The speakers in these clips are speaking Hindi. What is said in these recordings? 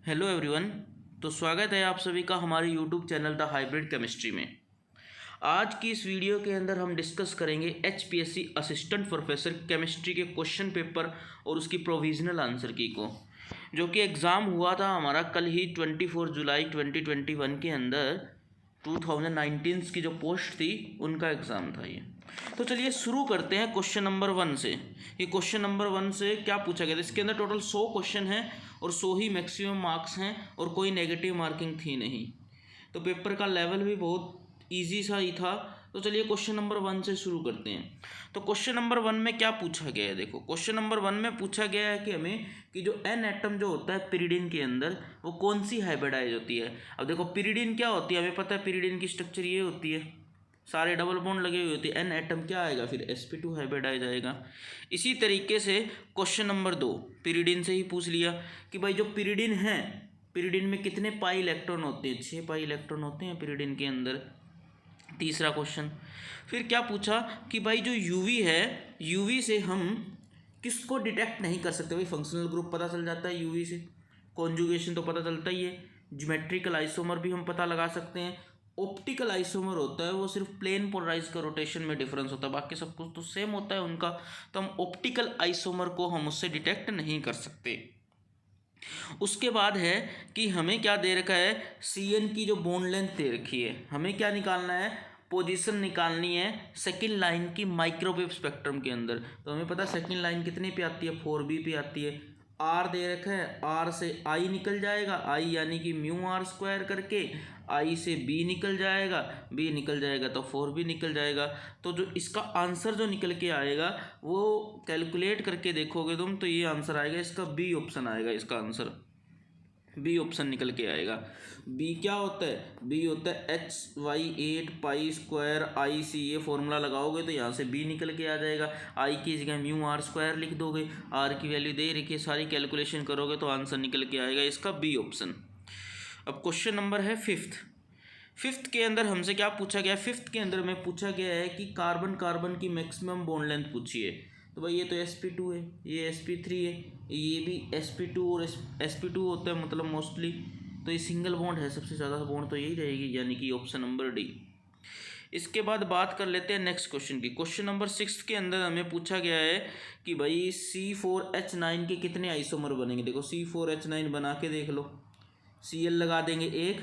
Hello everyone. तो स्वागत है आप सभी का हमारे YouTube channel the hybrid chemistry में। आज की इस वीडियो के अंदर हम डिस्कस करेंगे एचपीएससी असिस्टेंट प्रोफेसर केमिस्ट्री के क्वेश्चन पेपर और उसकी प्रोविजनल आंसर की को, जो कि एग्ज़ाम हुआ था हमारा कल ही 24 जुलाई 2021 के अंदर 2019 की जो पोस्ट थी उनका एग्ज़ाम था ये। तो चलिए शुरू करते हैं क्वेश्चन नंबर 1 से। ये क्वेश्चन नंबर 1 से क्या पूछा गया था? इसके अंदर टोटल 100 क्वेश्चन हैं और 100 ही मैक्सिमम मार्क्स हैं और कोई नेगेटिव मार्किंग थी नहीं। तो पेपर का लेवल भी बहुत ईजी सा ही था। तो चलिए क्वेश्चन नंबर 1 से शुरू करते हैं। तो क्वेश्चन नंबर 1 में क्या पूछा गया है? देखो, क्वेश्चन नंबर 1 में पूछा गया है कि हमें कि जो एन एटम जो होता है पिरिडिन के अंदर, वो कौन सी हाइब्रिडाइज होती है। अब देखो, पिरिडिन क्या होती है हमें पता है। पिरिडिन की स्ट्रक्चर ये होती है, सारे डबल बॉन्ड लगे हुए होते हैं। एन एटम क्या आएगा फिर? sp2 हाइब्रिडाइज आएगा। इसी तरीके से क्वेश्चन नंबर 2 पिरिडिन से ही पूछ लिया कि भाई जो पिरिडिन है, पिरिडिन में कितने पाई इलेक्ट्रॉन होते हैं? 6 पाई इलेक्ट्रॉन होते हैं पिरिडिन के अंदर। तीसरा क्वेश्चन फिर क्या पूछा कि भाई जो यूवी है, यूवी से हम किसको डिटेक्ट नहीं कर सकते? भाई फंक्शनल ग्रुप पता चल जाता है यूवी से, कॉन्जुगेशन तो पता चलता ही है, ज्योमेट्रिकल आइसोमर भी हम पता लगा सकते हैं। ऑप्टिकल आइसोमर होता है वो सिर्फ प्लेन पोलराइज का रोटेशन में डिफरेंस होता है, बाकी सब कुछ तो सेम होता है उनका। तो हम ऑप्टिकल आइसोमर को हम उससे डिटेक्ट नहीं कर सकते। उसके बाद है कि हमें क्या दे रखा है, CN की जो बॉन्ड लेंथ दे रखी है, हमें क्या निकालना है? पोजीशन निकालनी है सेकंड लाइन की माइक्रोवेव स्पेक्ट्रम के अंदर। तो हमें पता है सेकंड लाइन कितने पे आती है? 4b पे आती है। R दे रखा है, R से I निकल जाएगा, I यानी कि म्यू आर स्क्वायर करके, I से B निकल जाएगा, B निकल जाएगा तो 4b निकल जाएगा। तो जो इसका आंसर जो निकल के आएगा वो कैलकुलेट करके देखोगे तुम तो ये आंसर आएगा, इसका B ऑप्शन आएगा। इसका आंसर बी ऑप्शन निकल के आएगा। बी क्या होता है? बी होता है HY8 पाई स्क्वायर IC। ये फॉर्मूला लगाओगे तो यहाँ से बी निकल के आ जाएगा। आई की जगह म्यू आर स्क्वायर लिख दोगे, आर की वैल्यू दे रखी है, सारी कैलकुलेशन करोगे तो आंसर निकल के आएगा इसका बी ऑप्शन। अब क्वेश्चन नंबर है फिफ्थ के अंदर हमसे क्या पूछा गया? फिफ्थ के अंदर में पूछा गया है कि कार्बन कार्बन की मैक्सिमम बॉन्ड लेंथ पूछी है। तो भाई ये तो sp2 है, ये sp3 है, ये भी sp2 और sp2 होता है मतलब मोस्टली। तो ये सिंगल बॉन्ड है, सबसे ज़्यादा बॉन्ड तो यही रहेगी, यानी कि ऑप्शन नंबर डी। इसके बाद बात कर लेते हैं नेक्स्ट क्वेश्चन की। क्वेश्चन नंबर 6 के अंदर हमें पूछा गया है कि भाई C4H9 के कितने आइसोमर बनेंगे। देखो C4H9 बना के देख लो। Cl लगा देंगे एक,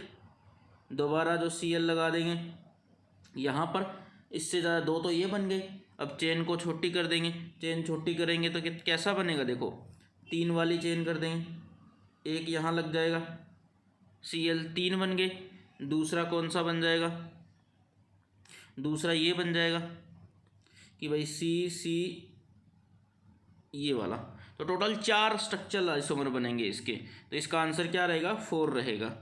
दोबारा जो Cl लगा देंगे यहाँ पर, इससे ज़्यादा दो तो ये बन गए। अब चेन को छोटी कर देंगे, चेन छोटी करेंगे तो कैसा बनेगा? देखो 3 वाली चेन कर देंगे, एक यहाँ लग जाएगा, Cl 3 बन गए। दूसरा कौन सा बन जाएगा? दूसरा ये बन जाएगा कि भाई C ये वाला। तो टोटल 4 स्ट्रक्चरल आइसोमर बनेंगे इसके। तो इसका आंसर क्या रहेगा? 4 रहेगा।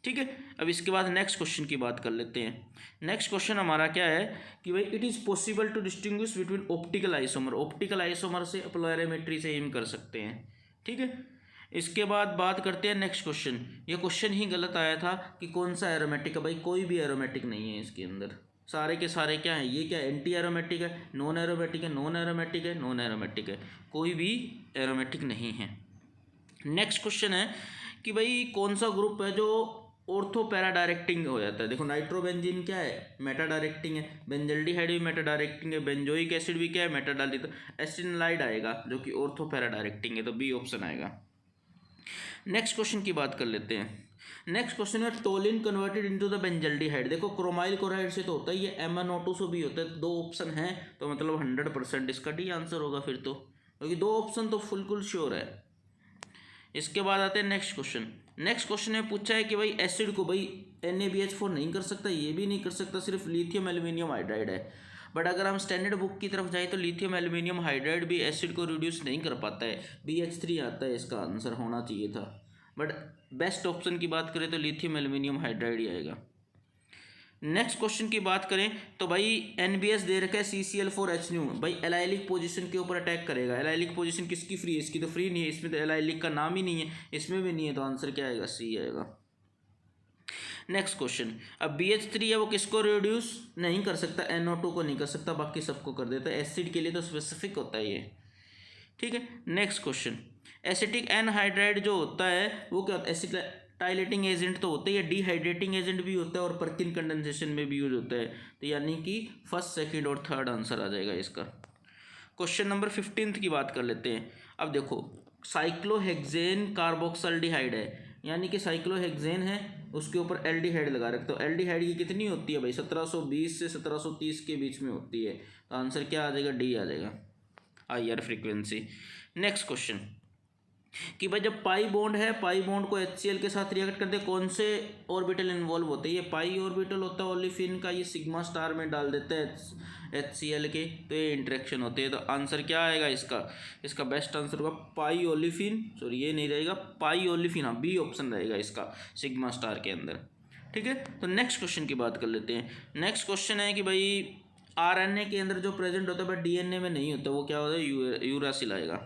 ठीक है। अब इसके बाद नेक्स्ट क्वेश्चन की बात कर लेते हैं। नेक्स्ट क्वेश्चन हमारा क्या है कि भाई it is possible to distinguish between optical isomer. Optical isomer से पोलैरिमेट्री से एम कर सकते हैं। ठीक है। इसके बाद बात करते हैं नेक्स्ट क्वेश्चन। ये क्वेश्चन ही गलत आया था कि कौन सा एरोमेटिक है। भाई कोई भी एरोमेटिक नहीं है इसके अंदर, सारे के सारे क्या है? ये क्या एंटी एरोमेटिक है, नॉन एरोमेटिक है, नॉन एरोमेटिक है, नॉन एरोमेटिक है, कोई भी एरोमेटिक नहीं है। नेक्स्ट क्वेश्चन है कि भाई कौन सा ग्रुप है जो ऑर्थो पैरा डायरेक्टिंग हो जाता है। देखो नाइट्रोबेंजीन क्या है? मेटा डायरेक्टिंग है। बेंजल्डिहाइड भी मेटा डायरेक्टिंग है। बेंजोइक एसिड भी क्या है? Meta directing. तो एसिटिलाइड आएगा जो कि ऑर्थो पैरा डायरेक्टिंग है, तो बी ऑप्शन आएगा। नेक्स्ट क्वेश्चन की बात कर लेते हैं। नेक्स्ट क्वेश्चन है toluene converted into the benzaldehyde. देखो क्रोमाइल क्लोराइड से तो होता है, ये MnO2 से भी होता है। 2 ऑप्शन है तो मतलब 100% इसका डी आंसर होगा फिर तो, क्योंकि 2 ऑप्शन तो बिल्कुल श्योर है। इसके बाद आते हैं नेक्स्ट क्वेश्चन। नेक्स्ट क्वेश्चन में पूछा है कि भाई एसिड को भाई NaBH4 नहीं कर सकता, ये भी नहीं कर सकता, सिर्फ लिथियम एल्यूमिनियम हाइड्राइड है। बट अगर हम स्टैंडर्ड बुक की तरफ जाए तो लिथियम एल्यूमिनियम हाइड्राइड भी एसिड को रिड्यूस नहीं कर पाता है। BH3 आता है, इसका आंसर होना चाहिए था। बट बेस्ट ऑप्शन की बात करें तो लिथियम एल्यूमिनियम हाइड्राइड ही आएगा। नेक्स्ट क्वेश्चन की बात करें तो भाई NBS दे रखा है CCl4H। भाई एलाइलिक पोजीशन के ऊपर अटैक करेगा। एलाइलिक पोजीशन किसकी फ्री है? इसकी तो फ्री नहीं है, इसमें तो एलाइलिक का नाम ही नहीं है, इसमें भी नहीं है, तो आंसर क्या आएगा? C आएगा। नेक्स्ट क्वेश्चन, अब BH3 है वो किसको रिड्यूस नहीं कर सकता? NO2 को नहीं कर सकता, बाकी सबको कर देता है। एसिड के लिए तो स्पेसिफिक होता है ये। ठीक है। नेक्स्ट क्वेश्चन, एसिटिक एनहाइड्राइड जो होता है वो क्या होता है, एसिटाइलेटिंग एजेंट तो होता है, या डिहाइड्रेटिंग एजेंट भी होता है और पर्किन कंडेंसेशन में भी यूज होता है। तो यानी कि फर्स्ट, सेकंड और थर्ड आंसर आ जाएगा इसका। क्वेश्चन नंबर 15 की बात कर लेते हैं। अब देखो, साइक्लोहेक्सेन कार्बोक्सिल्डिहाइड है, यानी कि साइक्लोहेक्सेन है उसके ऊपर एल्डिहाइड लगा रखते हो। एल्डिहाइड की कितनी होती है भाई, 1720 से 1730 के बीच में होती है। तो आंसर क्या आ जाएगा, डी आ जाएगा, हायर फ्रीक्वेंसी। नेक्स्ट क्वेश्चन कि भाई जब पाई बॉन्ड है, पाई बॉन्ड को HCl के साथ रिएक्ट करते कौन से ऑर्बिटल इन्वॉल्व होते हैं, ये पाई ऑर्बिटल होता है ओलिफिन का, ये सिग्मा स्टार में डाल देते हैं HCl के, तो ये इंटरेक्शन होते हैं। तो आंसर क्या आएगा इसका बेस्ट आंसर होगा पाई ओलिफिन, सॉरी ये नहीं रहेगा, पाई ओलिफिन, हाँ बी ऑप्शन रहेगा इसका सिग्मा स्टार के अंदर। ठीक है, तो नेक्स्ट क्वेश्चन की बात कर लेते हैं। नेक्स्ट क्वेश्चन है कि भाई RNA के अंदर जो प्रेजेंट होता है बट DNA में नहीं होता, वो क्या होता है, यूरासिल आएगा।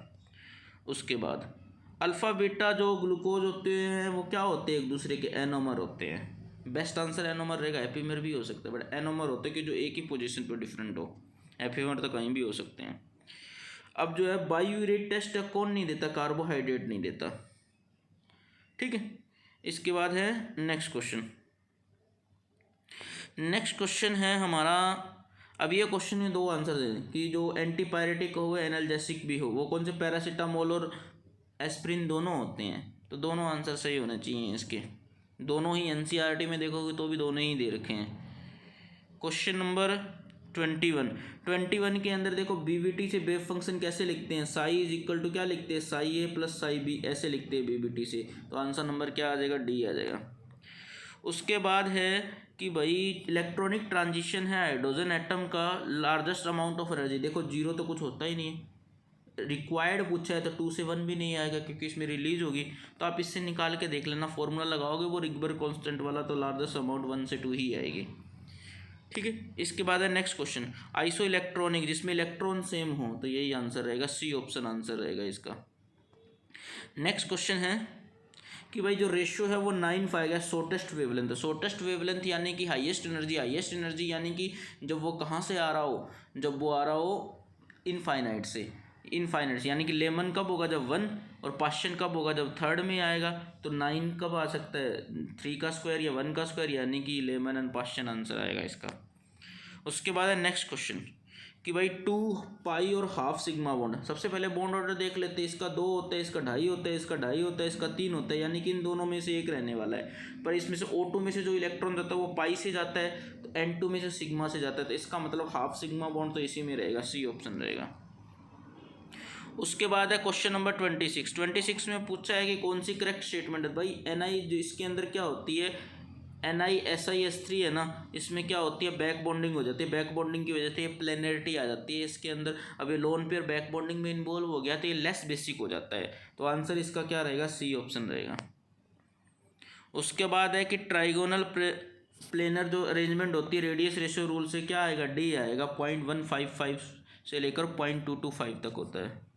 उसके बाद अल्फ़ा बीटा जो ग्लूकोज होते हैं वो क्या होते हैं, एक दूसरे के एनोमर होते हैं। बेस्ट आंसर एनोमर रहेगा, एपीमर भी हो सकता है बट एनोमर होते हैं कि जो एक ही पोजीशन पर डिफरेंट हो, एपीमर तो कहीं भी हो सकते हैं। अब जो है बायोयूरेट टेस्ट है, कौन नहीं देता, कार्बोहाइड्रेट नहीं देता। ठीक है, इसके बाद है नेक्स्ट क्वेश्चन। नेक्स्ट क्वेश्चन है हमारा, अब ये क्वेश्चन में दो आंसर दें कि जो एंटीपायरेटिक हो एनाल्जेसिक भी हो, वो कौन से, पैरासीटामोल और एस्प्रिन दोनों होते हैं। तो दोनों आंसर सही होने चाहिए इसके, दोनों ही NCERT में देखोगे तो भी दोनों ही दे रखे हैं। क्वेश्चन नंबर 21 के अंदर देखो, BBT से वेव फंक्शन कैसे लिखते हैं, साई इज इक्वल टू क्या लिखते हैं, साई ए प्लस साई बी, ऐसे लिखते हैं BBT से। तो आंसर नंबर क्या आ जाएगा, डी आ जाएगा। उसके बाद है कि भाई इलेक्ट्रॉनिक ट्रांजिशन है हाइड्रोजन एटम का लार्जेस्ट अमाउंट ऑफ एनर्जी, देखो जीरो तो कुछ होता ही नहीं है, रिक्वायर्ड पूछा है तो 2 से 1 भी नहीं आएगा क्योंकि इसमें रिलीज होगी। तो आप इससे निकाल के देख लेना, फॉर्मूला लगाओगे वो रिगबर कांस्टेंट वाला, तो लार्जेस्ट अमाउंट 1 से 2 ही आएगी। ठीक है, इसके बाद है नेक्स्ट क्वेश्चन, आइसो इलेक्ट्रॉनिक जिसमें इलेक्ट्रॉन सेम हो, तो यही आंसर रहेगा, सी ऑप्शन आंसर रहेगा इसका। नेक्स्ट क्वेश्चन है कि भाई जो रेशियो है वो 9:5 है, शॉर्टेस्ट वेवलेंथ। शॉर्टेस्ट वेवलेंथ यानी कि हाईएस्ट एनर्जी यानी कि जब वो कहाँ से आ रहा हो, जब वो आ रहा हो इनफाइनाइट से, यानी कि लेमन कब होगा, जब 1, और पाश्चन कब होगा, जब थर्ड में आएगा। तो 9 कब आ सकता है, 3 का स्क्वायर या 1 का स्क्वायर, यानी कि लेमन एंड पाश्चन आंसर आएगा इसका। उसके बाद है नेक्स्ट क्वेश्चन कि भाई 2 पाई और हाफ सिग्मा बॉन्ड। सबसे पहले बॉन्ड ऑर्डर देख लेते हैं, इसका 2 होता है, इसका 2.5 होता है, इसका 2.5 होता है, इसका 3 होता है, यानी कि इन दोनों में से एक रहने वाला है। पर इसमें से O2 में से जो इलेक्ट्रॉन जाता है वो पाई से जाता है, तो N2 में से सिग्मा से जाता है, तो इसका मतलब हाफ सिग्मा बॉन्ड तो इसी में रहेगा, सी ऑप्शन रहेगा। उसके बाद है क्वेश्चन नंबर 26 में पूछा है कि कौन सी करेक्ट स्टेटमेंट है। भाई Ni जो इसके अंदर क्या होती है, NiSiS3 है ना, इसमें क्या होती है, बैक बॉन्डिंग हो जाती है, बैक बॉन्डिंग की वजह से ये प्लेनरिटी आ जाती है इसके अंदर। अब ये लोन पेयर बैक बॉन्डिंग में इन्वॉल्व हो गया तो ये लेस बेसिक हो जाता है, तो आंसर इसका क्या रहेगा, सी ऑप्शन रहेगा। उसके बाद है कि ट्राइगोनल प्लेनर जो अरेंजमेंट होती है रेडियस रेशियो रूल से, क्या आएगा, डी आएगा, 0.155 से लेकर 0.225 तक होता है।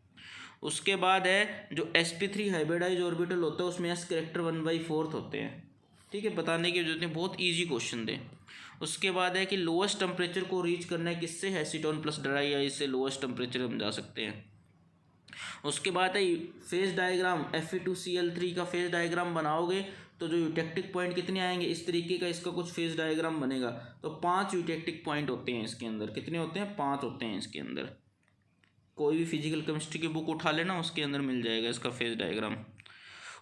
उसके बाद है जो sp3 हाइब्रिडाइज ऑर्बिटल होता है उसमें s करेक्टर 1/4 होते हैं। ठीक है, बताने की जरूरत नहीं, बहुत इजी क्वेश्चन थे। उसके बाद है कि लोएस्ट टेम्परेचर को रीच करना है किससे, एसीटोन प्लस ड्राई आइस से लोएस्ट टेम्परेचर हम जा सकते हैं। उसके बाद है फेज डायग्राम, Fe2Cl3 का फेज डायग्राम बनाओगे तो जो यूटेक्टिक पॉइंट कितने आएंगे, इस तरीके का इसका कुछ फेज डायग्राम बनेगा। तो 5 यूटेक्टिक पॉइंट होते हैं इसके अंदर, कितने होते हैं, 5 होते हैं इसके अंदर। कोई भी फिजिकल केमिस्ट्री की बुक उठा लेना, उसके अंदर मिल जाएगा इसका फेज डायग्राम।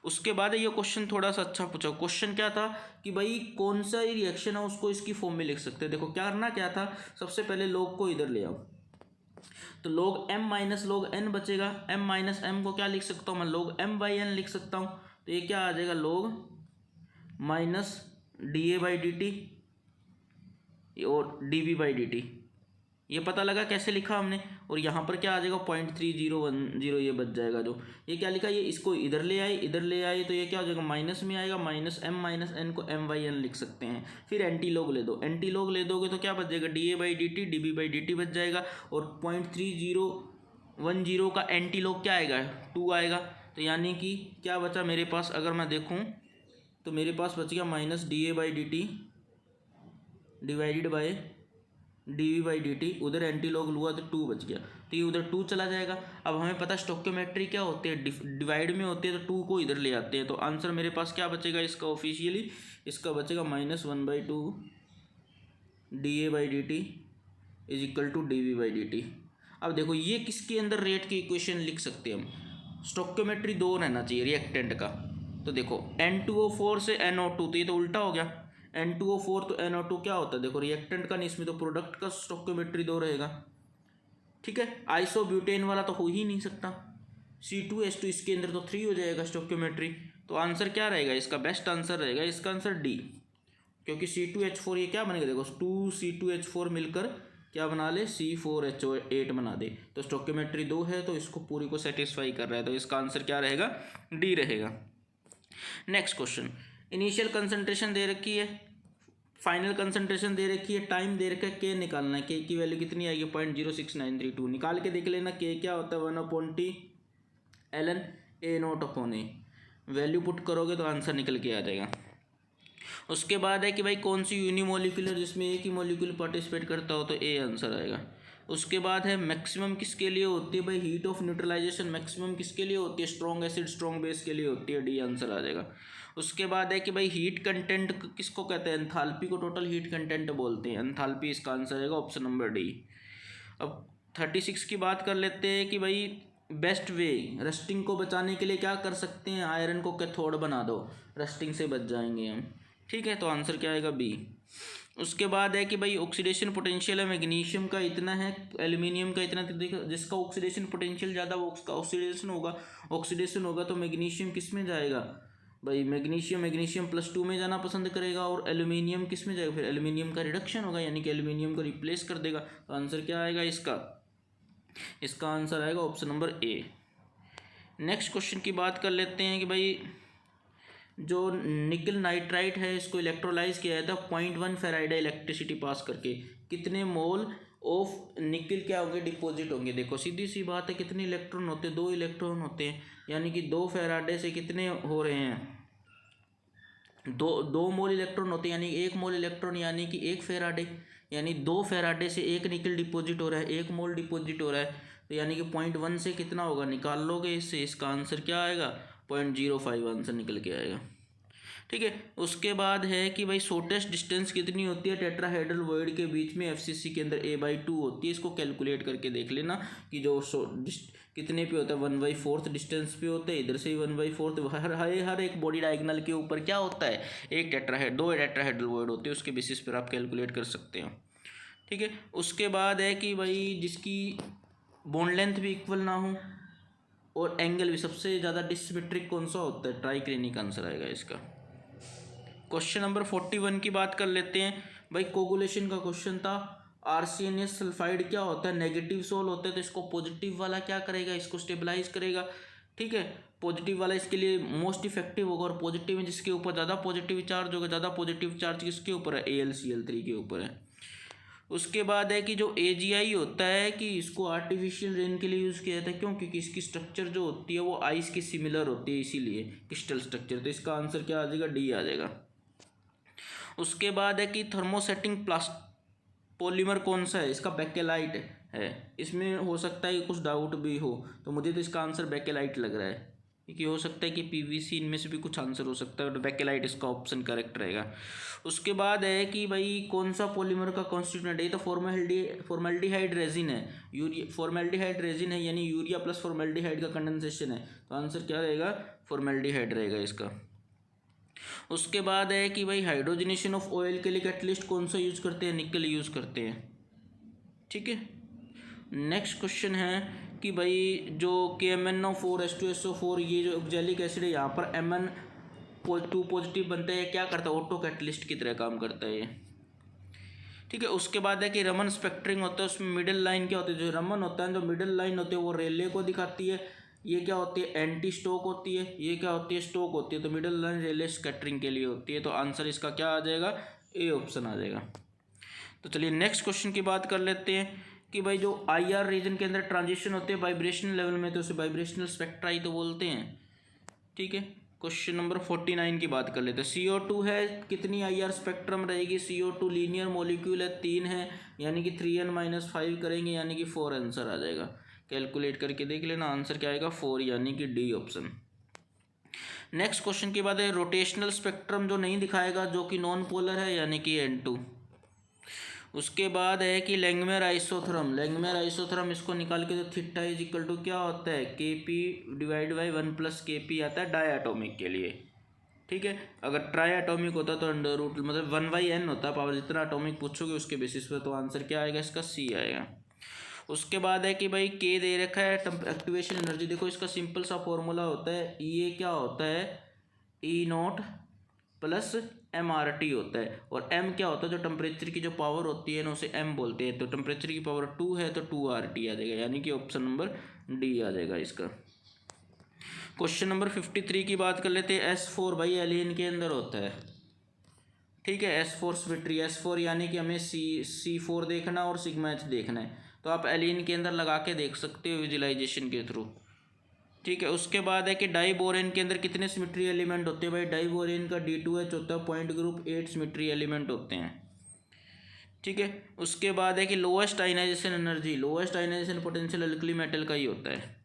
उसके बाद ये क्वेश्चन थोड़ा सा अच्छा पूछा। क्वेश्चन क्या था कि भाई कौन सा ही रिएक्शन है उसको इसकी फॉर्म में लिख सकते हैं। देखो क्या करना क्या था, सबसे पहले लॉग को इधर ले आओ, तो log m minus log n बचेगा। m माइनस m को क्या लिख सकता हूँ मैं, log m/n लिख सकता हूँ। तो ये क्या आ जाएगा, log माइनस da/dt और dv/dt। ये पता लगा कैसे लिखा हमने। और यहाँ पर क्या आ जाएगा, 0.3010, ये बच जाएगा। जो ये क्या लिखा, ये इसको इधर ले आए तो ये क्या हो जाएगा, माइनस में आएगा, माइनस m माइनस n को m/n लिख सकते हैं। फिर एंटी लॉग ले दो, एंटी लॉग ले दोगे तो क्या बच जाएगा, da/dt dv/dt बच जाएगा। और 0.3010 का एंटी लॉग क्या आएगा, 2 आएगा। तो यानी कि क्या बचा मेरे पास, अगर मैं देखूँ तो मेरे पास बच गया minus da/dt divided by dV/dt, उधर एंटी लॉग लूँगा तो 2 बच गया, तो ये उधर 2 चला जाएगा। अब हमें पता स्टोक्योमेट्री क्या होती है, डिवाइड में होती है, तो 2 को इधर ले आते हैं, तो आंसर मेरे पास क्या बचेगा इसका ऑफिशियली, इसका बचेगा -1/2 dA/dt is equal to dV/dt। अब देखो ये किसके अंदर रेट की इक्वेशन लिख सकते हैं हम, स्टोक्योमेट्री 2 रहना चाहिए रिएक्टेंट का, तो देखो N2O4 से NO2, तो ये तो उल्टा हो गया, N2O4 तो NO2 क्या होता है, देखो रिएक्टेंट का नहीं, इसमें तो प्रोडक्ट का स्टोक्योमेट्री 2 रहेगा, ठीक है। आइसोब्यूटेन वाला तो हो ही नहीं सकता, C2H2 इसके अंदर तो 3 हो जाएगा स्टोक्योमेट्री, तो आंसर क्या रहेगा इसका, बेस्ट आंसर रहेगा इसका आंसर डी, क्योंकि C2H4 ये क्या बनेगा, देखो 2C2H4 मिलकर क्या बना ले, C4H8 बना दे, तो स्टोक्योमेट्री 2 है तो इसको पूरी को सेटिस्फाई कर रहा है, तो इसका आंसर क्या रहेगा, डी रहेगा। नेक्स्ट क्वेश्चन, इनिशियल कंसंट्रेशन दे रखी है, फाइनल कंसंट्रेशन दे रखी है, टाइम दे रखा है, के निकालना है, के की वैल्यू कितनी आएगी 0.06932, निकाल के देख लेना, के क्या होता है 1/T ln A0/A, value put करोगे तो आंसर निकल के आ जाएगा। उसके बाद है कि भाई कौन सी यूनिमोलिकुलर जिसमें एक ही मॉलिक्यूल पार्टिसिपेट करता हो, तो ए आंसर आएगा। उसके बाद है मैक्सिमम किसके लिए होती है भाई, हीट ऑफ न्यूट्रलाइजेशन मैक्सिमम किसके लिए होती है, स्ट्रॉन्ग एसिड स्ट्रॉन्ग बेस के लिए होती है, डी आंसर आ जाएगा। उसके बाद है कि भाई हीट कंटेंट किसको कहते हैं, एंथैल्पी को टोटल हीट कंटेंट बोलते हैं, एंथैल्पी इसका आंसर आएगा ऑप्शन नंबर डी। अब 36 की बात कर लेते हैं कि भाई बेस्ट वे रस्टिंग को बचाने के लिए क्या कर सकते हैं, आयरन को कैथोड बना दो, रस्टिंग से बच जाएंगे हम, ठीक है, तो आंसर क्या आएगा बी। उसके बाद है कि भाई ऑक्सीडेशन पोटेंशियल है मैग्नीशियम का इतना है, एल्यूमिनियम का इतना, तो जिसका ऑक्सीडेशन पोटेंशियल ज़्यादा वो उसका ऑक्सीडेशन होगा तो मैग्नीशियम किस में जाएगा भाई, मैग्नीशियम +2 में जाना पसंद करेगा, और एल्यूमिनियम किस में जाएगा, फिर एल्यूमिनियम का रिडक्शन होगा, यानी कि एल्यूमिनियम को रिप्लेस कर देगा, तो आंसर क्या आएगा इसका आंसर आएगा option number A. Next question की बात कर लेते हैं कि भाई जो निकल नाइट्राइट है इसको इलेक्ट्रोलाइज किया जाता है 0.1 फेराइडा इलेक्ट्रिसिटी पास करके, कितने मोल ऑफ निकल क्या होंगे, डिपॉजिट होंगे। देखो सीधी सी बात है, कितने इलेक्ट्रॉन होते हैं, 2 इलेक्ट्रॉन होते हैं, यानी कि 2 फेराडे से कितने हो रहे हैं, 2 मोल इलेक्ट्रॉन होते हैं, यानी 1 मोल इलेक्ट्रॉन यानी कि 1 फेराडे, यानी 2 फेराडे से 1 निकल डिपॉजिट हो रहा है, 1 मोल डिपॉजिट हो रहा है, तो यानी कि 0.1 से कितना होगा, निकाल लोगे इससे, इसका आंसर क्या आएगा 0.05 आंसर निकल के आएगा, ठीक है। उसके बाद है कि भाई शॉर्टेस्ट डिस्टेंस कितनी होती है टेट्राहेड्रल वॉइड के बीच में, एफसीसी के अंदर A/2 होती है, इसको कैलकुलेट करके देख लेना कि जो कितने पे होता है 1/4 डिस्टेंस पे होता है, इधर से ही 1/4, हर एक बॉडी डायगोनल के ऊपर क्या होता है, एक दो टेट्राहेड्रल वॉइड होते हैं, उसके बेसिस पर आप कैलकुलेट कर सकते हो, ठीक है। उसके बाद है कि भाई जिसकी बॉन्ड लेंथ भी इक्वल ना हो और एंगल भी, सबसे ज़्यादा डिसिमेट्रिक कौन सा होता है, ट्राइक्लिनिक आंसर आएगा इसका। क्वेश्चन नंबर 41 की बात कर लेते हैं भाई, कोगुलेशन का क्वेश्चन था, आर्सेनियस सल्फाइड क्या होता है, नेगेटिव सोल होता है, तो इसको पॉजिटिव वाला क्या करेगा, इसको स्टेबलाइज करेगा, ठीक है, पॉजिटिव वाला इसके लिए मोस्ट इफेक्टिव होगा, और पॉजिटिव में जिसके ऊपर ज़्यादा पॉजिटिव चार्ज होगा, ज़्यादा पॉजिटिव चार्ज किसके ऊपर है, AlCl3 के ऊपर है। उसके बाद है कि जो AgI होता है कि इसको आर्टिफिशियल रेन के लिए यूज़ किया जाता है, क्यों, क्योंकि इसकी स्ट्रक्चर जो होती है वो आइस की सिमिलर होती है, इसीलिए क्रिस्टल स्ट्रक्चर, तो इसका आंसर क्या आ जाएगा, डी आ जाएगा। उसके बाद है कि थर्मोसेटिंग पॉलीमर कौन सा है, इसका बेकेलाइट है, इसमें हो सकता है कि कुछ डाउट भी हो, तो मुझे तो इसका आंसर बेकेलाइट लग रहा है, क्योंकि हो सकता है कि PVC, इनमें से भी कुछ आंसर हो सकता है, तो बेकेलाइट इसका ऑप्शन करेक्ट रहेगा। उसके बाद है कि भाई कौन सा पॉलीमर का कॉन्स्टिट्यूएंट है, तो फॉर्मेल्डिहाइड रेजिन है, फॉर्मेल्डिहाइड रेजिन है, यानी यूरिया प्लस फॉर्मेल्डिहाइड का कंडेंसेशन है, तो आंसर क्या रहेगा, फॉर्मेल्डिहाइड रहेगा इसका। उसके बाद है कि भाई हाइड्रोजनेशन ऑफ ऑयल के लिए कैटलिस्ट कौन सा यूज़ करते हैं, निकल यूज़ करते हैं, ठीक है। नेक्स्ट क्वेश्चन है कि भाई जो KMnO4 H2SO4 ये जो ऑक्जेलिक एसिड है, यहाँ पर Mn2 पॉजिटिव बनता है, क्या करता है, ऑटो कैटलिस्ट की तरह काम करता है ये, ठीक है। उसके बाद है कि रमन स्पेक्ट्रिंग होता है, उसमें मिडिल लाइन क्या होती है, जो रमन होता है, जो मिडिल लाइन होती है वो रेले को दिखाती है, ये क्या होती है, एंटी स्टोक होती है, ये क्या होती है, स्टोक होती है, तो मिडिल लाइन रेले स्कैटरिंग के लिए होती है, तो आंसर इसका क्या आ जाएगा, ए ऑप्शन आ जाएगा। तो चलिए नेक्स्ट क्वेश्चन की बात कर लेते हैं कि भाई जो IR रीजन के अंदर ट्रांजिशन होते हैं वाइब्रेशनल लेवल में, तो उसे वाइब्रेशनल स्पेक्ट्रा ही तो बोलते हैं, ठीक है। क्वेश्चन नंबर 49 की बात कर लेते हैं। CO2 है, कितनी IR स्पेक्ट्रम रहेगी? CO2 लीनियर मॉलिक्यूल है, 3 है, यानी कि 3n-5 करेंगे यानी कि 4 आंसर आ जाएगा। कैलकुलेट करके देख लेना, आंसर क्या आएगा 4, यानी कि डी ऑप्शन। नेक्स्ट क्वेश्चन की बात है रोटेशनल स्पेक्ट्रम जो नहीं दिखाएगा, जो कि नॉन पोलर है, यानी कि N2। उसके बाद है कि लैंगमेयर आइसोथर्म, लैंगमेयर आइसोथर्म इसको निकाल के तो थीटा इज इक्वल टू क्या होता है KP डिवाइड बाई 1 + KP आता है डायटोमिक के लिए। ठीक है, अगर ट्राई एटोमिक होता तो अंडर रूट मतलब 1/n होता पावर, जितना एटोमिक पूछोगे उसके बेसिस पे, तो आंसर क्या आएगा इसका C आएगा। उसके बाद है कि भाई K दे रखा है एक्टिवेशन एनर्जी, देखो इसका सिंपल सा फॉर्मूला होता है ये क्या होता है E0 + MRT होता है, और M क्या होता है जो टेम्परेचर की जो पावर होती है ना उसे M बोलते हैं, तो टेम्परेचर की पावर 2 है तो 2RT आ जाएगा, यानी कि ऑप्शन नंबर डी आ जाएगा इसका। क्वेश्चन नंबर 53 की बात कर लेते हैं। S4 भाई एलियन के अंदर होता है, ठीक है, S4 सिमेट्री, S4 यानी कि हमें C4 देखना और सिग्मा H देखना है, तो आप एलियन के अंदर लगा के देख सकते हो विजुलाइजेशन के थ्रू। ठीक है, उसके बाद है कि डाई बोरेन के अंदर कितने सिमेट्री एलिमेंट होते हैं? भाई डाई बोरेन का D2H होता है, पॉइंट ग्रुप 8 सिमेट्री एलिमेंट होते हैं। ठीक है, उसके बाद है कि lowest ionization energy, lowest ionization potential alkali metal का ही होता है।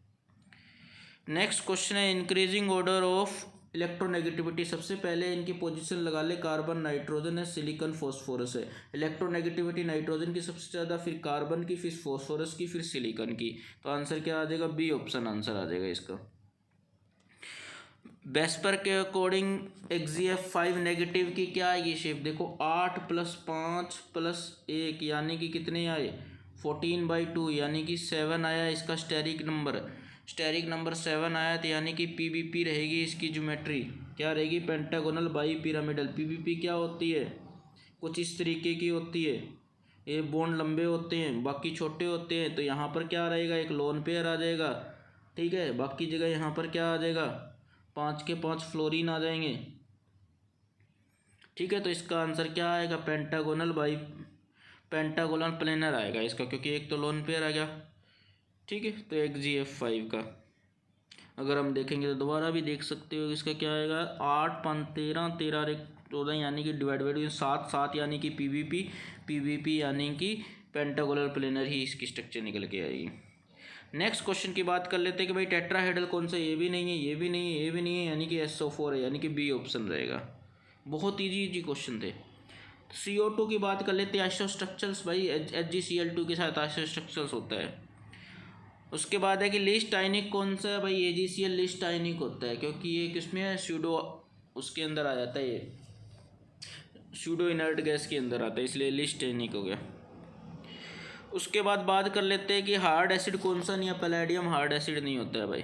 नेक्स्ट क्वेश्चन है इंक्रीजिंग ऑर्डर ऑफ इलेक्ट्रोनेगेटिविटी, सबसे पहले इनकी पोजीशन लगा ले, कार्बन नाइट्रोजन है, सिलिकॉन फॉस्फोरस है। इलेक्ट्रोनेगेटिविटी नाइट्रोजन की सबसे ज़्यादा, फिर कार्बन की, फिर फॉस्फोरस की, फिर सिलिकॉन की, तो आंसर क्या आ जाएगा बी ऑप्शन आंसर आ जाएगा इसका। वेस्पर के अकॉर्डिंग XeF5 नेगेटिव की क्या आएगी शेप, देखो 8 + 5 + 1 यानी कि कितने आए 14/2, यानी कि 7 आया इसका स्टेरिक नंबर, स्टेरिक नंबर 7 आया, तो यानी कि PBP रहेगी इसकी ज्योमेट्री, क्या रहेगी पेंटागोनल बाई पिरामिडल। PBP क्या होती है, कुछ इस तरीके की होती है, ये बॉन्ड लंबे होते हैं बाकी छोटे होते हैं, तो यहाँ पर क्या रहेगा एक लोन पेयर आ जाएगा। ठीक है, बाकी जगह यहाँ पर क्या आ जाएगा 5 के 5 फ्लोरीन आ जाएंगे। ठीक है, तो इसका आंसर क्या आएगा पेंटागोनल प्लेनर आएगा इसका, क्योंकि एक तो लोन पेयर आ गया। ठीक है, तो XeF5 का अगर हम देखेंगे तो दोबारा भी देख सकते हो, इसका क्या आएगा 8 5 13 13 14, यानी कि डिवाइड बाई 7 7, यानी कि PBP यानी कि पेंटागोनल प्लेनर ही इसकी स्ट्रक्चर निकल के आएगी। नेक्स्ट क्वेश्चन की बात कर लेते हैं कि भाई टेट्राहेड्रल कौन सा, ये भी नहीं है, ये भी नहीं है, ये भी नहीं है, यानी कि SO4 है, यानी कि बी ऑप्शन रहेगा। बहुत इजी क्वेश्चन थे। CO2 की बात कर लेते हैं, आइसोस्ट्रक्चर्स भाई HgCl2 के साथ आइसोस्ट्रक्चर्स होता है। उसके बाद है कि लिस्ट आयनिक कौन सा है भाई, AgCl लिस्ट आयनिक होता है, क्योंकि ये किसमें है स्यूडो, उसके अंदर आ जाता है, ये स्यूडो इनर्ट गैस के अंदर आता है, इसलिए लिस्ट आयनिक हो गया। उसके बाद बात कर लेते हैं कि हार्ड एसिड कौन सा नहीं है, पैलेडियम हार्ड एसिड नहीं होता है भाई।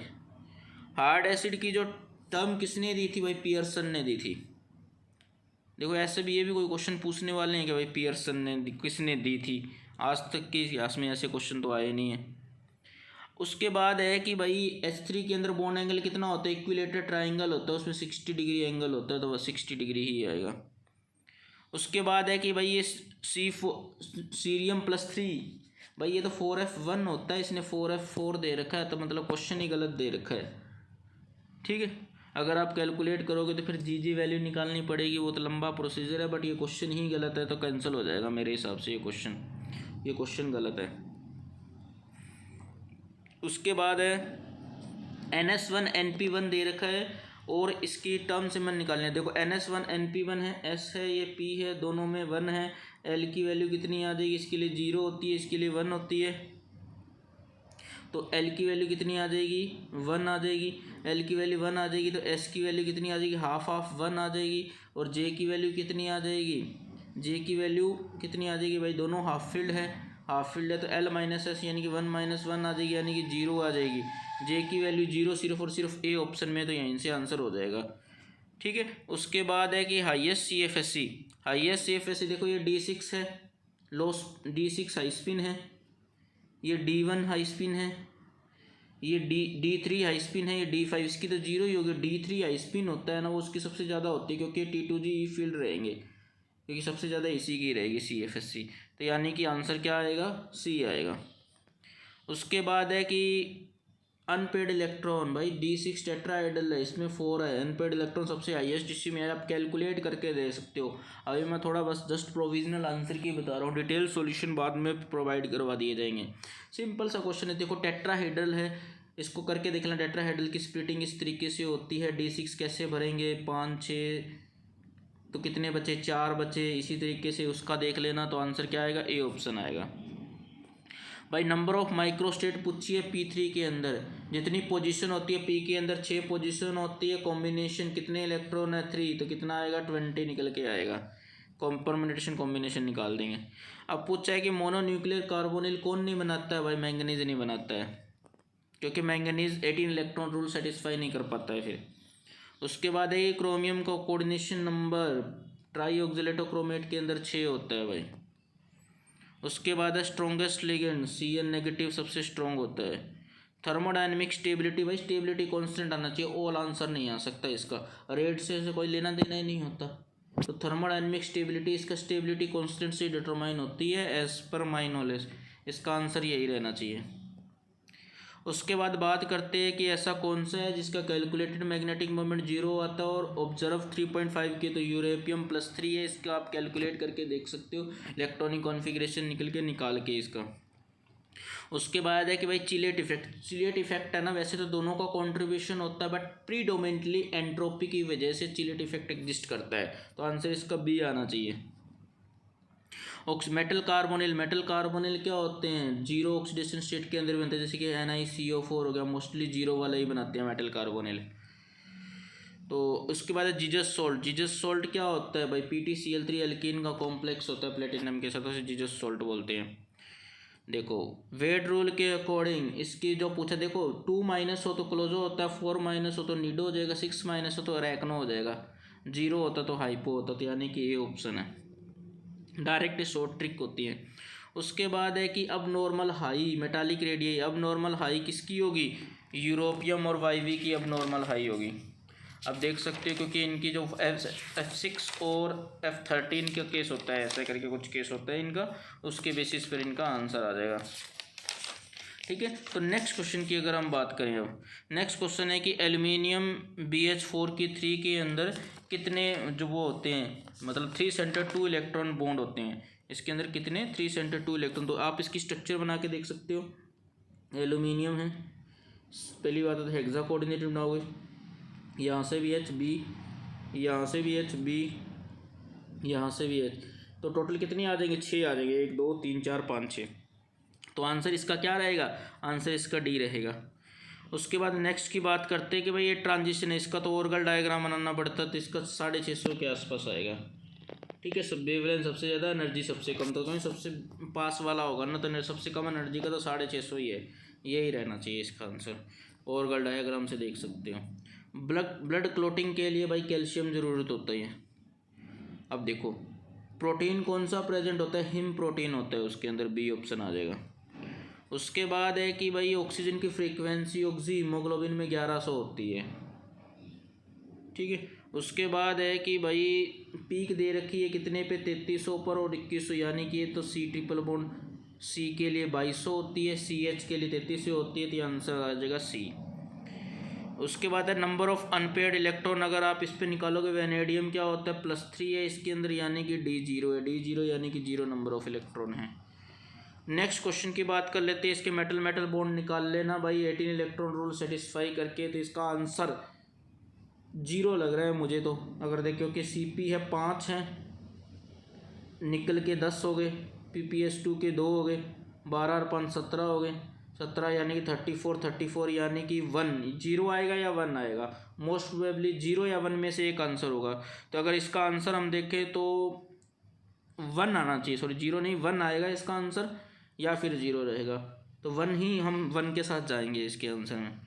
हार्ड एसिड की जो टर्म किसने दी थी भाई, पियर्सन ने दी थी। देखो ऐसे भी ये भी कोई क्वेश्चन पूछने वाले हैं कि भाई पियर्सन ने किसने दी थी, आज तक के इतिहास में ऐसे क्वेश्चन तो आए नहीं है। उसके बाद है कि भाई H3 के अंदर बॉन्ड एंगल कितना होता है, इक्विलेटर ट्राइंगल होता है, उसमें 60 डिग्री एंगल होता है, तो वह 60 डिग्री ही आएगा। उसके बाद है कि भाई ये सीरियम +3, भाई ये तो 4F1 होता है, इसने 4F4 दे रखा है, तो मतलब क्वेश्चन ही गलत दे रखा है। ठीक है, अगर आप कैलकुलेट करोगे तो फिर जी वैल्यू निकालनी पड़ेगी, वो तो लंबा प्रोसीजर है, बट ये क्वेश्चन ही गलत है, तो कैंसिल हो जाएगा मेरे हिसाब से, ये क्वेश्चन गलत है। उसके बाद है NS1 NP1 दे रखा है, और इसकी टर्म से मैं निकालने, देखो NS1 NP1 है, S है, ये P है, दोनों में 1 है, L की वैल्यू कितनी आ जाएगी, इसके लिए 0 होती है, इसके लिए 1 होती है, तो L की वैल्यू कितनी आ जाएगी 1 आ जाएगी, L की वैल्यू 1 आ जाएगी, तो S की वैल्यू कितनी आ जाएगी हाफ 1 आ जाएगी, और J की वैल्यू कितनी आ जाएगी, J की वैल्यू कितनी आ जाएगी भाई, दोनों हाफ फील्ड है, तो L - S यानी कि 1 - 1 आ जाएगी, यानी कि 0 आ जाएगी। J की वैल्यू 0 सिर्फ और सिर्फ A ऑप्शन में, तो यहीं से आंसर हो जाएगा। ठीक है, उसके बाद है कि हाईएस्ट CFSE, देखो ये D6 है, D6 हाई स्पिन है, ये D1 हाई स्पिन है, ये D3 हाई स्पिन है, ये D5, इसकी तो 0 ही होगी। D3 हाई स्पिन होता है ना, वो उसकी सबसे ज़्यादा होती है, क्योंकि T2G फील्ड रहेंगे, क्योंकि सबसे ज़्यादा इसी की रहेगी CFSE, तो यानी कि आंसर क्या आएगा C आएगा। उसके बाद है कि अनपेड इलेक्ट्रॉन भाई D6 टेट्राहेड्रल है, इसमें 4 है। अनपेड इलेक्ट्रॉन सबसे हाईएस्ट इसमें है, आप कैलकुलेट करके दे सकते हो। अभी मैं थोड़ा बस जस्ट प्रोविजनल आंसर की बता रहा हूँ, डिटेल सॉल्यूशन बाद में प्रोवाइड करवा दिए जाएंगे। सिंपल सा क्वेश्चन है, देखो टेट्राहेड्रल है, इसको करके देख लेना। टेट्राहेड्रल की स्प्लिटिंग इस तरीके से होती है। D6 कैसे भरेंगे, 5 6 तो कितने बचे, 4 बचे। इसी तरीके से उसका देख लेना, तो आंसर क्या आएगा, ए ऑप्शन आएगा। भाई नंबर ऑफ माइक्रोस्टेट पूछिए P3 के अंदर, जितनी पोजीशन होती है P के अंदर 6 पोजीशन होती है, कॉम्बिनेशन कितने इलेक्ट्रॉन है 3, तो कितना आएगा 20 निकल के आएगा। परम्यूटेशन कॉम्बिनेशन निकाल देंगे। अब पूछा है कि मोनोन्यूक्लियर कार्बोनिल कौन नहीं बनाता है, भाई मैंगनीज नहीं बनाता है, क्योंकि मैंगनीज 18 इलेक्ट्रॉन रूल सेटिस्फाई नहीं कर पाता है। फिर उसके बाद है क्रोमियम का कोऑर्डिनेशन नंबर ट्राई ऑक्सीलेटोक्रोमेट के अंदर 6 होता है भाई। उसके बाद है स्ट्रॉन्गेस्ट लिगेंड Cn नेगेटिव सबसे स्ट्रॉन्ग होता है। थर्मोडायनेमिक स्टेबिलिटी, भाई स्टेबिलिटी कांस्टेंट आना चाहिए, ऑल आंसर नहीं आ सकता इसका, रेट से कोई लेना देना ही नहीं होता। तो थर्मोडायनेमिक स्टेबिलिटी इसका स्टेबिलिटी कांस्टेंट से डिटरमाइन होती है एज पर माई नॉलेज, इसका आंसर यही रहना चाहिए। उसके बाद बात करते हैं कि ऐसा कौन सा है जिसका कैलकुलेटेड मैग्नेटिक मोमेंट 0 आता है और ऑब्जर्व 3.5 के, तो यूरेपियम +3 है। इसका आप कैलकुलेट करके देख सकते हो, इलेक्ट्रॉनिक कॉन्फ़िगरेशन निकाल के इसका। उसके बाद है कि भाई चिलेट इफेक्ट है ना, वैसे तो दोनों का कंट्रीब्यूशन होता है, बट प्रीडोमिनेटली एंट्रोपी की वजह से चिलेट इफेक्ट एग्जिस्ट करता है, तो आंसर इसका बी आना चाहिए। मेटल कार्बोनिल क्या होते हैं, जीरो ऑक्सीडेशन स्टेट के अंदर बनते हैं, जैसे कि NiCO4 हो गया, मोस्टली जीरो वाला ही बनाते हैं मेटल कार्बोनिल। तो उसके बाद है जीजस सॉल्ट क्या होता है भाई, PtCl3 एल्कीन का कॉम्प्लेक्स होता है प्लेटिनम के साथ, उसे जीजस सॉल्ट बोलते हैं। देखो वेट रूल के अकॉर्डिंग इसकी जो पूछा, देखो 2- हो तो क्लोजो होता है, 4- हो तो निडो हो जाएगा, 6- हो तो रैकनो हो जाएगा, 0 होता तो हाइपो होता, तो यानी कि ये ऑप्शन है। डायरेक्ट शॉर्ट ट्रिक होती है। उसके बाद है कि अब नॉर्मल हाई मेटालिक रेडियई, अब नॉर्मल हाई किसकी होगी, यूरोपियम और वाईवी की अब नॉर्मल हाई होगी। अब देख सकते हो क्योंकि इनकी जो F6 और F13 का केस होता है, ऐसा करके कुछ केस होता है इनका, उसके बेसिस पर इनका आंसर आ जाएगा। ठीक है, तो नेक्स्ट क्वेश्चन की अगर हम बात करें, अब नेक्स्ट क्वेश्चन है कि एल्युमिनियम BH4 की 3 के अंदर कितने जो वो होते हैं, मतलब 3 सेंटर 2 इलेक्ट्रॉन बॉन्ड होते हैं, इसके अंदर कितने 3 सेंटर 2 इलेक्ट्रॉन। तो आप इसकी स्ट्रक्चर बना के देख सकते हो। एल्युमिनियम है, पहली बात तो हेक्सा कोऑर्डिनेटेड बनाओगे, यहाँ से भी H, B, यहाँ से भी H, B, यहाँ से भी H, तो टोटल कितनी आ जाएंगे, 6 आ जाएंगे, 1 2 3 4 5 6। तो आंसर इसका क्या रहेगा, आंसर इसका डी रहेगा। उसके बाद नेक्स्ट की बात करते हैं कि भाई ये ट्रांजिशन है, इसका तो ऑर्गल डायग्राम बनाना पड़ता है, तो इसका 650 के आसपास आएगा। ठीक है, सब वेवलेंथ सबसे ज़्यादा, एनर्जी सबसे कम, तो सबसे पास वाला होगा ना, तो सबसे कम एनर्जी का तो 650 ही है, यही रहना चाहिए इसका आंसर। ऑर्गल डायग्राम से देख सकते हो। ब्लड क्लोटिंग के लिए भाई कैल्शियम ज़रूरत होता है। अब देखो प्रोटीन कौन सा प्रेजेंट होता है, हिम प्रोटीन होता है, उसके अंदर बी ऑप्शन आ जाएगा। उसके बाद है कि भाई ऑक्सीजन की फ्रीक्वेंसी ऑक्सी हीमोग्लोबिन में 1100 होती है। ठीक है, उसके बाद है कि भाई पीक दे रखी है कितने पे, 3300 पर और 2100, यानी कि ये तो C ट्रिपल बॉन्ड C के लिए 2200 होती है, CH के लिए 3300 होती है, तो आंसर आ जाएगा C। उसके बाद है नंबर ऑफ अनपेयर्ड इलेक्ट्रॉन, अगर आप इस पर निकालोगे वेनेडियम क्या होता है, +3 है इसके अंदर, यानी कि D0 है, D0 यानी कि 0 नंबर ऑफ इलेक्ट्रॉन है। नेक्स्ट क्वेश्चन की बात कर लेते हैं, इसके मेटल बॉन्ड निकाल लेना भाई 18 इलेक्ट्रॉन रूल सेटिस्फाई करके, तो इसका आंसर 0 लग रहा है मुझे तो, अगर देखो कि Cp है 5 है, निकल के 10 हो गए, PpS2 के 2 हो गए, 12 और 5 17 हो गए, 17 यानी कि 34 यानी कि 1 0 आएगा या 1 आएगा, मोस्ट प्रोबेबली 0 या 1 में से एक आंसर होगा। तो अगर इसका आंसर हम देखें तो 1 आना चाहिए, सॉरी 0 नहीं 1 आएगा इसका आंसर, या फिर 0 रहेगा, तो 1 ही, हम 1 के साथ जाएंगे इसके आंसर में।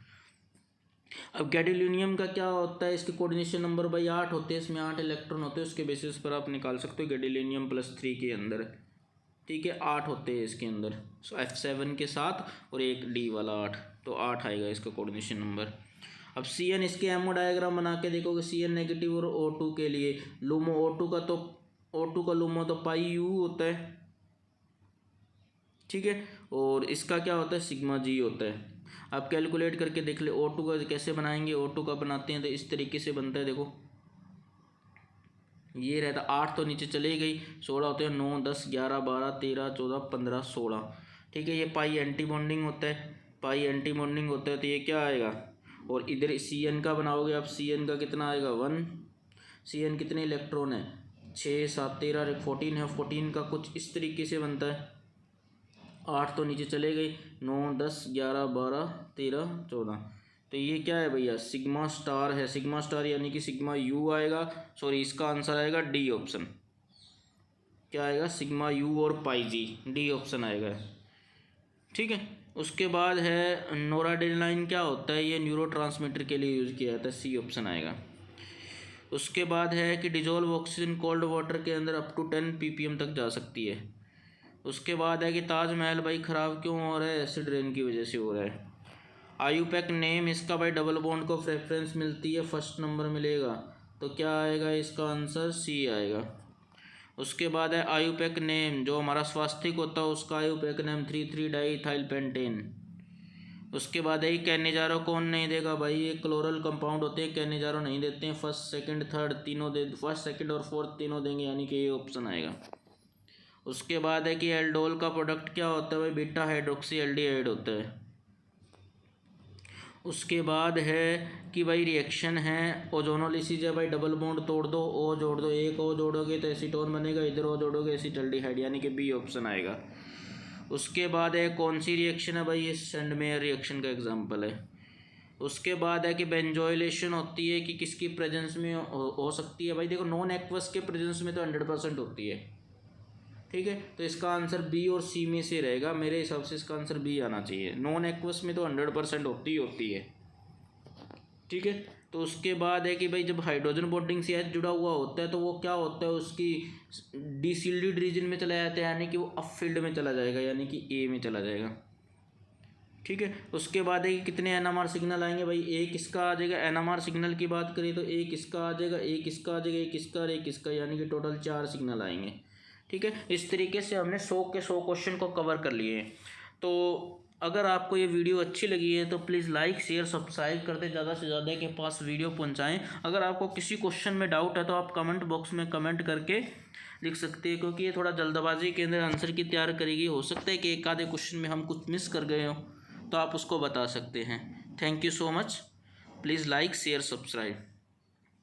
अब गैडोलिनियम का क्या होता है, इसके कोऑर्डिनेशन नंबर भाई 8 होते हैं, इसमें 8 इलेक्ट्रॉन होते हैं, उसके बेसिस पर आप निकाल सकते हो गैडोलिनियम +3 के अंदर। ठीक है, 8 होते हैं इसके अंदर, सो F7 के साथ और एक D वाला 8, तो 8 आएगा इसका कोऑर्डिनेशन नंबर। अब Cn इसके एमओ डायग्राम बना के देखोगे, Cn नेगेटिव और O2 के लिए लूमो, O2 का लूमो तो πu होता है। ठीक है, और इसका क्या होता है, σg होता है। आप कैलकुलेट करके देख ले। O2 का कैसे बनाएंगे, O2 का बनाते हैं तो इस तरीके से बनता है। देखो ये रहता 8 तो नीचे चले गई, 16 होते हैं 9 10 11 12 13 14 15 16। ठीक है, ये पाई एंटी बॉन्डिंग होता है, पाई एंटी बॉन्डिंग होता है तो ये क्या आएगा। और इधर CN का बनाओगे आप, CN का कितना आएगा 1। CN कितने इलेक्ट्रॉन है 6 7 13 14 है, 14 का कुछ इस तरीके से बनता है। 8 तो नीचे चले गई, 9 10 11 12 13 14। तो ये क्या है भैया, सिग्मा स्टार है। सिग्मा स्टार यानी कि सिग्मा यू आएगा, सॉरी इसका आंसर आएगा डी ऑप्शन। क्या आएगा, सिग्मा यू और पाई जी, डी ऑप्शन आएगा। ठीक है, उसके बाद है नोराडेनालाइन क्या होता है, ये न्यूरोट्रांसमीटर के लिए यूज़ किया जाता है, सी ऑप्शन आएगा। उसके बाद है कि डिजोल्व ऑक्सीजन कोल्ड वाटर के अंदर अप टू 10 ppm तक जा सकती है। उसके बाद है कि ताजमहल भाई ख़राब क्यों हो रहा है, एसिड रेन की वजह से हो रहा है। आयुपैक नेम इसका भाई डबल बॉन्ड को प्रेफरेंस मिलती है, फर्स्ट नंबर मिलेगा, तो क्या आएगा इसका आंसर सी आएगा। उसके बाद है आयुपैक नेम, जो हमारा स्वास्तिक होता है उसका आयुपैक नेम 3,3 डाईइथाइल पेंटेन। उसके बाद है कैनिजारो कौन नहीं देगा भाई, ये क्लोरल कंपाउंड होते हैं, कैनिजारो नहीं देते हैं। फर्स्ट सेकंड थर्ड तीनों दे, फर्स्ट सेकंड और फोर्थ तीनों देंगे, यानी कि ये ऑप्शन आएगा। उसके बाद है कि एल्डोल का प्रोडक्ट क्या होता है भाई, बीटा हाइड्रोक्सी एल्डिहाइड होता है। उसके बाद है कि भाई रिएक्शन है ओजोनोलिसिस है भाई, डबल बॉन्ड तोड़ दो, ओ जोड़ दो, एक ओ जोड़ोगे तो एसीटोन बनेगा, इधर ओ जोड़ोगे एसिटाल्डिहाइड, यानी कि बी ऑप्शन आएगा। उसके बाद है कौन सी रिएक्शन है भाई, ये सेंडमेयर रिएक्शन का एग्जांपल है। उसके बाद है कि बेंजोइलेशन होती है कि किसकी प्रेजेंस में हो सकती है भाई, देखो नॉन एक्वस के प्रेजेंस में तो 100% होती है। ठीक है, तो इसका आंसर बी और सी में से रहेगा, मेरे हिसाब से इसका आंसर बी आना चाहिए। नॉन एक्वस में तो 100% होती है। ठीक है, तो उसके बाद है कि भाई जब हाइड्रोजन बॉन्डिंग से एच जुड़ा हुआ होता है तो वो क्या होता है, उसकी डीसिल्डेड रीजन में चला जाता है, यानी कि वो अप फील्ड में चला जाएगा, यानी कि ए में चला जाएगा। ठीक है, उसके बाद है कि कितने एनएमआर सिग्नल आएंगे भाई, एक इसका आ जाएगा। एनएमआर सिग्नल की बात करें तो एक इसका आ जाएगा, एक इसका आ जाएगा, एक इसका और एक इसका, यानी कि टोटल 4 सिग्नल आएंगे। ठीक है, इस तरीके से हमने 100 के 100 क्वेश्चन को कवर कर लिए हैं। तो अगर आपको ये वीडियो अच्छी लगी है तो प्लीज़ लाइक शेयर सब्सक्राइब करते, ज़्यादा से ज़्यादा के पास वीडियो पहुंचाएं। अगर आपको किसी क्वेश्चन में डाउट है तो आप कमेंट बॉक्स में कमेंट करके लिख सकते हैं, क्योंकि ये थोड़ा जल्दबाजी के अंदर आंसर की तैयार करेगी, हो सकता है कि एक आधे क्वेश्चन में हम कुछ मिस कर गए हो तो आप उसको बता सकते हैं। Thank you so much, please like share subscribe.